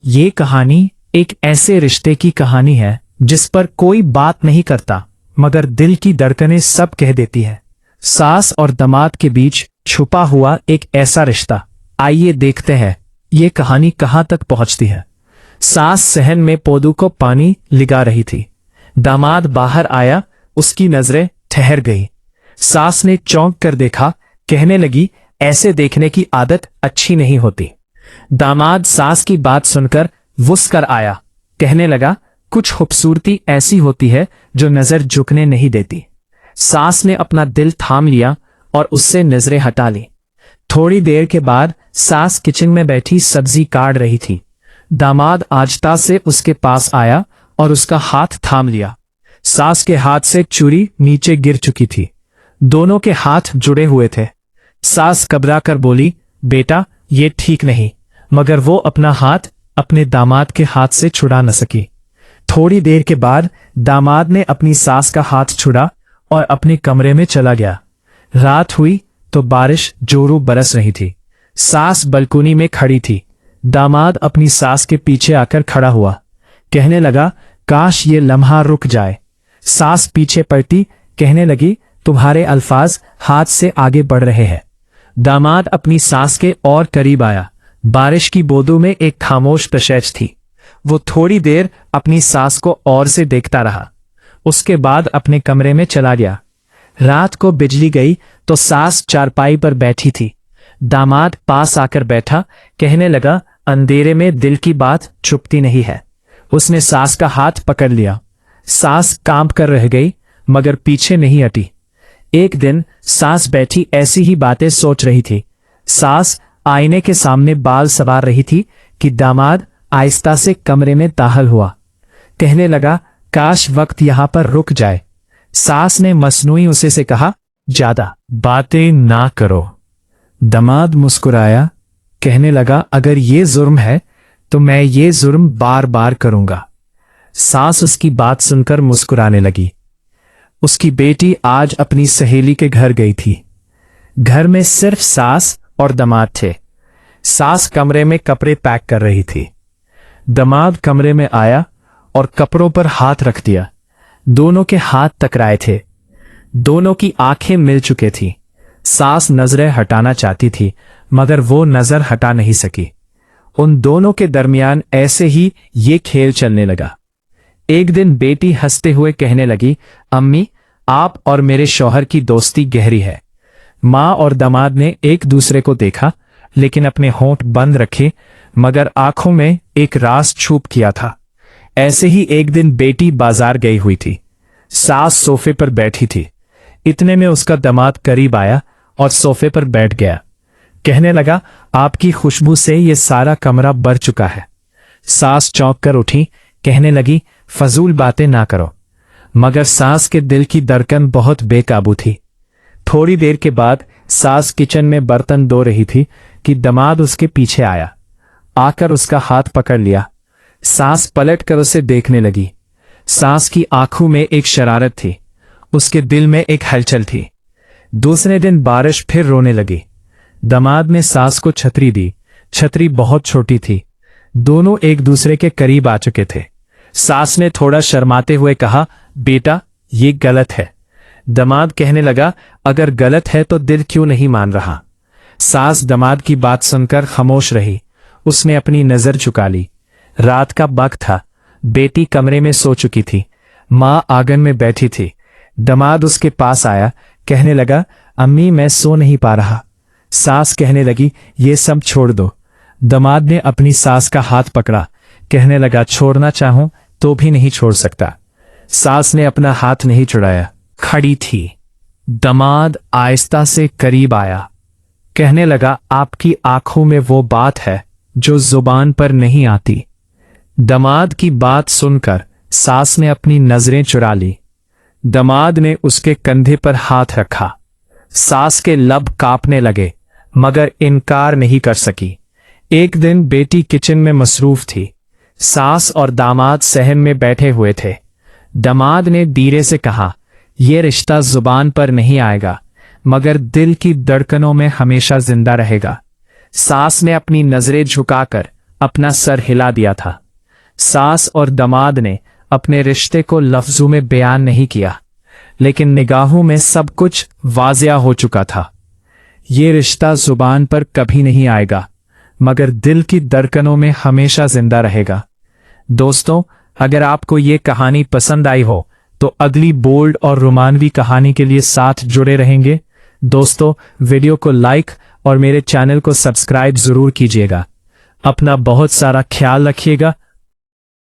ये कहानी एक ऐसे रिश्ते की कहानी है जिस पर कोई बात नहीं करता मगर दिल की धड़कनें सब कह देती है। सास और दामाद के बीच छुपा हुआ एक ऐसा रिश्ता। आइए देखते हैं ये कहानी कहाँ तक पहुंचती है। सास सहन में पौधों को पानी लिगा रही थी। दामाद बाहर आया, उसकी नजरें ठहर गई। सास ने चौंक कर देखा, कहने लगी, ऐसे देखने की आदत अच्छी नहीं होती। दामाद सास की बात सुनकर वुस कर आया, कहने लगा, कुछ खूबसूरती ऐसी होती है जो नजर झुकने नहीं देती। सास ने अपना दिल थाम लिया और उससे नजरें हटा ली। थोड़ी देर के बाद सास किचन में बैठी सब्जी काट रही थी। दामाद आजता से उसके पास आया और उसका हाथ थाम लिया। सास के हाथ से चूड़ी नीचे गिर चुकी थी। दोनों के हाथ जुड़े हुए थे। सास घबरा कर बोली, बेटा ये ठीक नहीं, मगर वो अपना हाथ अपने दामाद के हाथ से छुड़ा न सकी। थोड़ी देर के बाद दामाद ने अपनी सास का हाथ छुड़ा और अपने कमरे में चला गया। रात हुई तो बारिश जोरों बरस रही थी। सास बालकनी में खड़ी थी। दामाद अपनी सास के पीछे आकर खड़ा हुआ, कहने लगा, काश ये लम्हा रुक जाए। सास पीछे पलटी, कहने लगी, तुम्हारे अल्फाज हाथ से आगे बढ़ रहे हैं। दामाद अपनी सास के और करीब आया। बारिश की बूंदों में एक खामोश तशैश थी। वो थोड़ी देर अपनी सास को और से देखता रहा, उसके बाद अपने कमरे में चला गया। रात को बिजली गई तो सास चारपाई पर बैठी थी। दामाद पास आकर बैठा, कहने लगा, अंधेरे में दिल की बात छुपती नहीं है। उसने सास का हाथ पकड़ लिया। सास कांप कर रह गई मगर पीछे नहीं हटी। एक दिन सास बैठी ऐसी ही बातें सोच रही थी। सास आईने के सामने बाल संवार रही थी कि दामाद आहिस्ता से कमरे में दाखिल हुआ। कहने लगा, काश वक्त यहां पर रुक जाए। सास ने मसनूई उसे से कहा, ज्यादा बातें ना करो। दामाद मुस्कुराया, कहने लगा, अगर ये जुर्म है तो मैं ये जुर्म बार बार करूंगा। सास उसकी बात सुनकर मुस्कुराने लगी। उसकी बेटी आज अपनी सहेली के घर गई थी। घर में सिर्फ सास और दामाद थे। सास कमरे में कपड़े पैक कर रही थी। दामाद कमरे में आया और कपड़ों पर हाथ रख दिया। दोनों के हाथ टकराए थे। दोनों की आंखें मिल चुके थी। सास नजरें हटाना चाहती थी मगर वो नजर हटा नहीं सकी। उन दोनों के दरमियान ऐसे ही ये खेल चलने लगा। एक दिन बेटी हंसते हुए कहने लगी, अम्मी आप और मेरे शौहर की दोस्ती गहरी है। माँ और दामाद ने एक दूसरे को देखा लेकिन अपने होंठ बंद रखे मगर आंखों में एक राज छुप किया था। ऐसे ही एक दिन बेटी बाजार गई हुई थी। सास सोफे पर बैठी थी। इतने में उसका दामाद करीब आया और सोफे पर बैठ गया। कहने लगा, आपकी खुशबू से ये सारा कमरा भर चुका है। सास चौंक कर उठी, कहने लगी, फजूल बातें ना करो। मगर सास के दिल की धड़कन बहुत बेकाबू थी। थोड़ी देर के बाद सास किचन में बर्तन धो रही थी कि दामाद उसके पीछे आया। आकर उसका हाथ पकड़ लिया। सास पलट कर उसे देखने लगी। सास की आंखों में एक शरारत थी। उसके दिल में एक हलचल थी। दूसरे दिन बारिश फिर रोने लगी। दामाद ने सास को छतरी दी। छतरी बहुत छोटी थी। दोनों एक दूसरे के करीब आ चुके थे। सास ने थोड़ा शर्माते हुए कहा, बेटा ये गलत है। दामाद कहने लगा, अगर गलत है तो दिल क्यों नहीं मान रहा। सास दामाद की बात सुनकर खामोश रही। उसने अपनी नजर झुका ली। रात का वक्त था। बेटी कमरे में सो चुकी थी। माँ आंगन में बैठी थी। दामाद उसके पास आया, कहने लगा, अम्मी मैं सो नहीं पा रहा। सास कहने लगी, ये सब छोड़ दो। दामाद ने अपनी सास का हाथ पकड़ा, कहने लगा, छोड़ना चाहूं तो भी नहीं छोड़ सकता। सास ने अपना हाथ नहीं छुड़ाया, खड़ी थी। दामाद आहिस्ता से करीब आया, कहने लगा, आपकी आंखों में वो बात है जो जुबान पर नहीं आती। दामाद की बात सुनकर सास ने अपनी नजरें चुरा ली। दामाद ने उसके कंधे पर हाथ रखा। सास के लब कांपने लगे मगर इनकार नहीं कर सकी। एक दिन बेटी किचन में मसरूफ थी। सास और दामाद सहन में बैठे हुए थे। दामाद ने धीरे से कहा, यह रिश्ता जुबान पर नहीं आएगा मगर दिल की धड़कनों में हमेशा जिंदा रहेगा। सास ने अपनी नजरें झुकाकर अपना सर हिला दिया था। सास और दामाद ने अपने रिश्ते को लफ्जों में बयान नहीं किया, लेकिन निगाहों में सब कुछ वाज़िया हो चुका था। ये रिश्ता जुबान पर कभी नहीं आएगा, मगर दिल की धड़कनों में हमेशा जिंदा रहेगा। दोस्तों, अगर आपको ये कहानी पसंद आई हो तो अगली बोल्ड और रोमानवी कहानी के लिए साथ जुड़े रहेंगे। दोस्तों, वीडियो को लाइक और मेरे चैनल को सब्सक्राइब जरूर कीजिएगा। अपना बहुत सारा ख्याल रखिएगा।